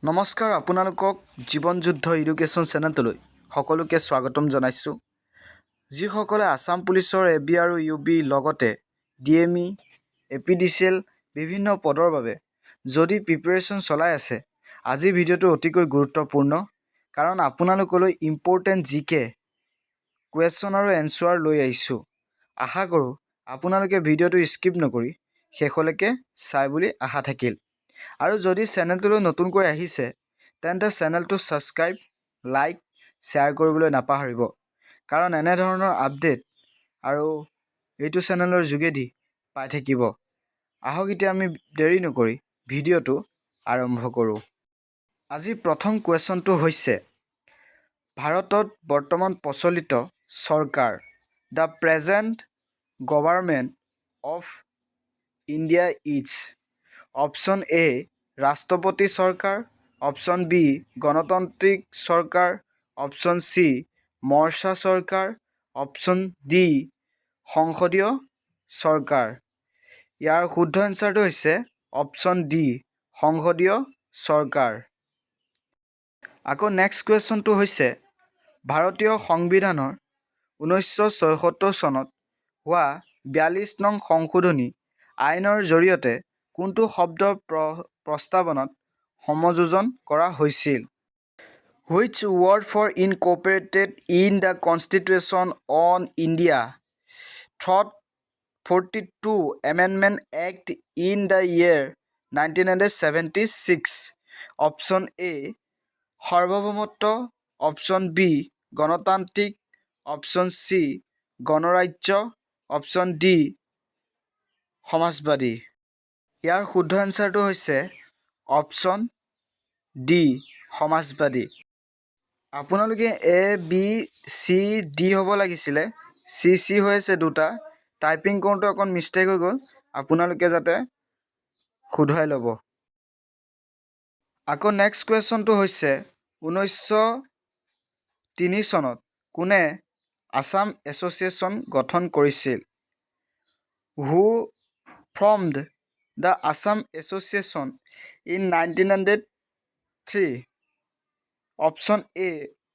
নমস্কাৰ আপোনালোকক জীৱন যুদ্ধ এডুকেশ্যন চেনেললৈ সকলোকে স্বাগতম জনাইছোঁ। যিসকলে আসাম পুলিচৰ এবি আৰু ইউবি লগতে ডিএমই এপিডিচিএল বিভিন্ন পদৰ বাবে যদি প্ৰিপাৰেশ্যন চলাই আছে, আজি ভিডিঅ'টো অতিকৈ গুৰুত্বপূৰ্ণ, কাৰণ আপোনালোকলৈ ইম্পৰ্টেণ্ট জিকে কুৱেশ্যন আৰু এনচাৰ লৈ আহিছোঁ। আশা কৰোঁ আপোনালোকে ভিডিঅ'টো স্কিপ নকৰি শেষলৈকে চাই বুলি আশা থাকিল। আৰু যদি চেনেলটোলৈ নতুনকৈ আহিছে তেন্তে চেনেলটো ছাবস্ক্ৰাইব, লাইক, শ্বেয়াৰ কৰিবলৈ নাপাহৰিব, কাৰণ এনেধৰণৰ আপডেট আৰু এইটো চেনেলৰ যোগেদি পাই থাকিব। আহক এতিয়া আমি দেৰি নকৰি ভিডিঅ'টো আৰম্ভ কৰোঁ। আজি প্ৰথম কুৱেশ্যনটো হৈছে, ভাৰতত বৰ্তমান প্ৰচলিত চৰকাৰ the present government of India is option A ৰাষ্ট্ৰপতি চৰকাৰ, অপশ্যন বি গণতান্ত্ৰিক চৰকাৰ, অপশ্যন চি মৰ্চা চৰকাৰ, অপশ্যন ডি সংসদীয় চৰকাৰ। ইয়াৰ শুদ্ধ এনচাৰটো হৈছে অপশ্যন ডি সংসদীয় চৰকাৰ। আকৌ নেক্সট কুৱেশ্যনটো হৈছে, ভাৰতীয় সংবিধানৰ 1976 চনত হোৱা 42 নং সংশোধনী আইনৰ জৰিয়তে কোনটো শব্দ প্ৰস্তাৱনাত সমযোজন কৰা হৈছিল? Which word for incorporated in the Constitution on India through 42 Amendment Act in the year 1976? Option A সাৰ্বভৌমত্ব, অপশ্যন বি গণতান্ত্ৰিক, অপশ্যন চি গণৰাজ্য, অপশ্যন ডি সমাজবাদী। ইয়াৰ শুদ্ধ এনচাৰটো হৈছে অপশ্যন ডি সমাজবাদী। আপোনালোকে এ বি চি ডি হ'ব লাগিছিলে, চি হৈ আছে দুটা। টাইপিং কৰোঁতে অকণ মিষ্টেক হৈ গ'ল, আপোনালোকে যাতে শুধৰাই ল'ব। আকৌ নেক্সট কুৱেশ্যনটো হৈছে, 1903 চনত কোনে আসাম এছ'চিয়েশ্যন গঠন কৰিছিল? Who formed the Assam association in 1903? Option A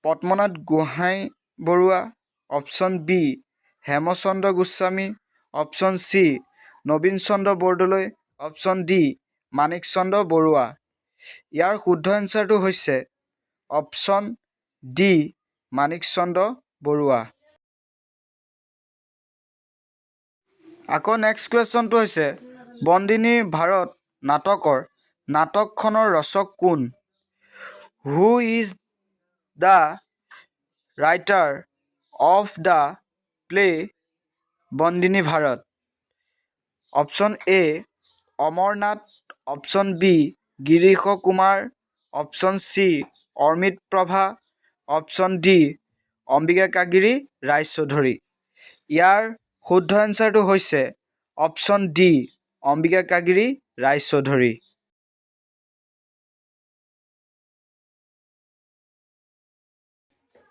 Padmanath Gohainbarua, option B Hemchandra Goswami, option C Nabin Chandra Bordoloi, option D Manik Chandra Barua. ইয়াৰ শুদ্ধ এনচাৰটো হৈছে অপশ্যন ডি মাণিক চন্দ্ৰ বৰুৱা। আকৌ নেক্সট কুৱেশ্যনটো হৈছে, বন্দিনী ভাৰত নাটকখনৰ ৰচক কোন? Who is the writer of the play Bandini Bharat? Option A Amarnath, option B Girish Kumar, option C Amrit Prabha, option D Ambika কাগিৰী Roychowdhury. ইয়াৰ শুদ্ধ এনচাৰটো হৈছে অপশ্যন ডি অম্বিকা কাগিৰী ৰায়চৌধুৰী।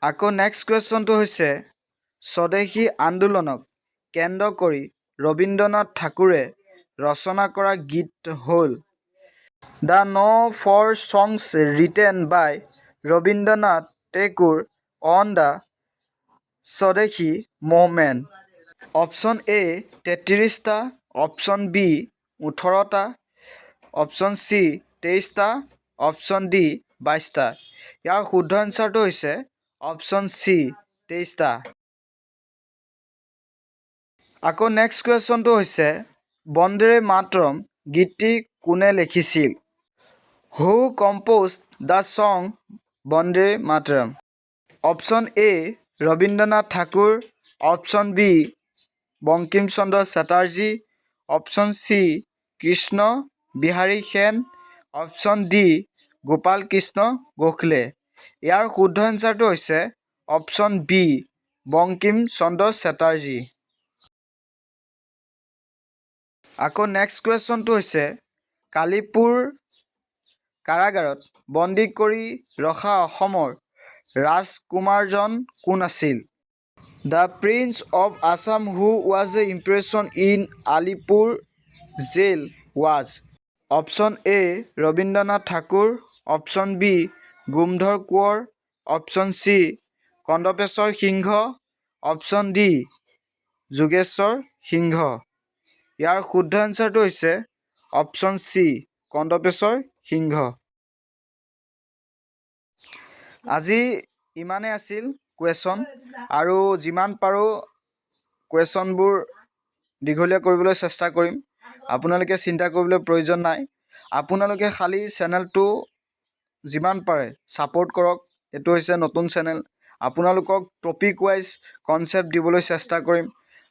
আকৌ নেক্সট কুৱেশ্যনটো হৈছে, স্বদেশী আন্দোলনক কেন্দ্ৰ কৰি ৰবীন্দ্ৰনাথ ঠাকুৰে ৰচনা কৰা গীত হ'ল the no' 4 songs written by Rabindranath Tagore on the Swadeshi movement? Option A 33টা, অপশ্যন বি 18টা, অপশ্যন চি 23টা, অপশ্যন ডি 22টা। ইয়াৰ শুদ্ধ এনচাৰটো হৈছে অপশ্যন চি 23টা। আকৌ নেক্সট কুৱেশ্যনটো হৈছে, বন্দে মাতৰম গীতটি কোনে লিখিছিল? Who composed the song Bande Mataram? Option A Rabindranath Thakur, option B Bankim Chandra Chatterjee, option C Krishna Bihari Sen, option D Gopal Krishna Gokhale. ইয়াৰ শুদ্ধ এনচাৰটো হৈছে অপশ্যন বি বংকিম চন্দ্ৰ চেটাৰ্জী। আকৌ নেক্সট কুৱেশ্যনটো হৈছে, কালিপুৰ কাৰাগাৰত বন্দী কৰি ৰখা অসমৰ ৰাজকুমাৰজন কোন আছিল? The prince of Assam who was imprisoned in Alipur jail was? Option A Rabindranath Thakur, option B Gomdhar Konwar, option C Kandarpeswar Singha, option D Jogeswar Singha. ইয়াৰ শুদ্ধ এনচাৰটো হৈছে অপশ্যন চি কন্দপেশ্বৰ সিংহ। আজি ইমানেই আছিল কুৱেশ্যন, আৰু যিমান পাৰোঁ কুৱেশ্যনবোৰ দীঘলীয়া কৰিবলৈ চেষ্টা কৰিম। আপোনালোকে চিন্তা কৰিবলৈ প্ৰয়োজন নাই। আপোনালোকে খালী চেনেলটো যিমান পাৰে ছাপোৰ্ট কৰক। এইটো হৈছে নতুন চেনেল। আপোনালোকক টপিক ৱাইজ কনচেপ্ট দিবলৈ চেষ্টা কৰিম।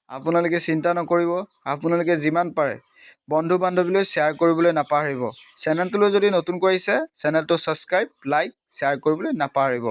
আপোনালোকে চিন্তা নকৰিব। আপোনালোকে যিমান পাৰে বন্ধু বান্ধৱীলৈ শ্বেয়াৰ কৰিবলৈ নাপাহৰিব। চেনেলটোলৈ যদি নতুনকৈ আহিছে চেনেলটো ছাবস্ক্ৰাইব, লাইক, শ্বেয়াৰ কৰিবলৈ নাপাহৰিব।